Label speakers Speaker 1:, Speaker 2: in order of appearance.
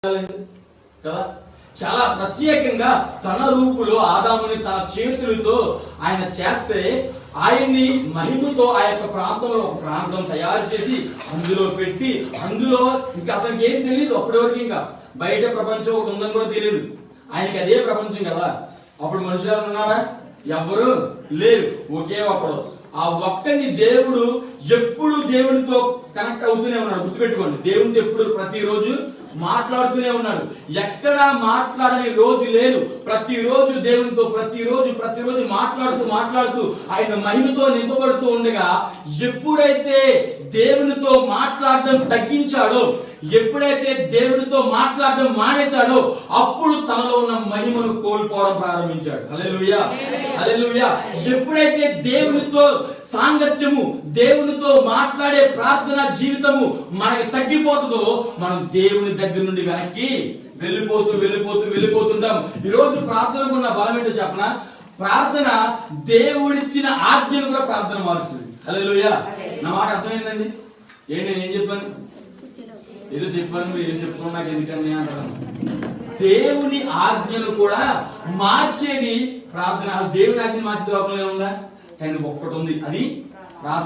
Speaker 1: కదా, చాలా ప్రత్యేకంగా తన రూపులో ఆదాముని తన చేతులతో ఆయన చేస్తే ఆయన్ని మహిమతో ఆ యొక్క ప్రాంతంలో ఒక ప్రాంతం తయారు చేసి అందులో పెట్టి, అందులో ఇంకా అతనికి ఏం తెలియదు అప్పటి వరకు, ఇంకా బయట ప్రపంచం ఒకటి ఉందని కూడా తెలియదు ఆయనకి, అదే ప్రపంచం కదా. అప్పుడు మనుషులు ఉన్నారా? ఎవరు లేరు, ఒకే ఒక్కడు. ఆ ఒక్కని దేవుడు ఎప్పుడు దేవునితో కనెక్ట్ అవుతూనే ఉన్నాడు. గుర్తుపెట్టుకోండి, దేవునితో ఎప్పుడు ప్రతిరోజు మాట్లాడుతూనే ఉన్నాడు. ఎక్కడా మాట్లాడని రోజు లేదు. ప్రతిరోజు దేవునితో ప్రతిరోజు మాట్లాడుతూ ఆయన మహిమతో నింపబడుతూ ఉండగా, ఎప్పుడైతే దేవునితో మాట్లాడడం తగ్గించాడో, ఎప్పుడైతే దేవునితో మాట్లాడడం మానేశాడో, అప్పుడు తనలో ఉన్న మహిమను కోల్పోవడం ప్రారంభించాడు. హల్లెలూయా, హల్లెలూయా. ఎప్పుడైతే దేవునితో సాంగత్యము, దేవునితో మాట్లాడే ప్రార్థన జీవితము మనకి తగ్గిపోతుందో, మనం దేవుని దగ్గర నుండి వెనక్కి వెళ్ళిపోతుంటాం. ఈరోజు ప్రార్థనకు ఉన్న బలం ఏంటో చెప్పనా? ప్రార్థన దేవుడిచ్చిన ఆజ్ఞను కూడా ప్రార్థన మారుస్తుంది. హల్లెలూయా. నా మాట అర్థమైందండి? ఏంటి నేను ఏం చెప్పాను? ఏదో చెప్పాను, మీరు చెప్పుకున్నా నాకు ఎందుకని అంటాను. దేవుని ఆజ్ఞను కూడా మార్చేది ప్రార్థన. దేవుని ఆజ్ఞను మార్చేది ఒకనే ఉందా? కానీ ఒక్కటి ఉంది, అది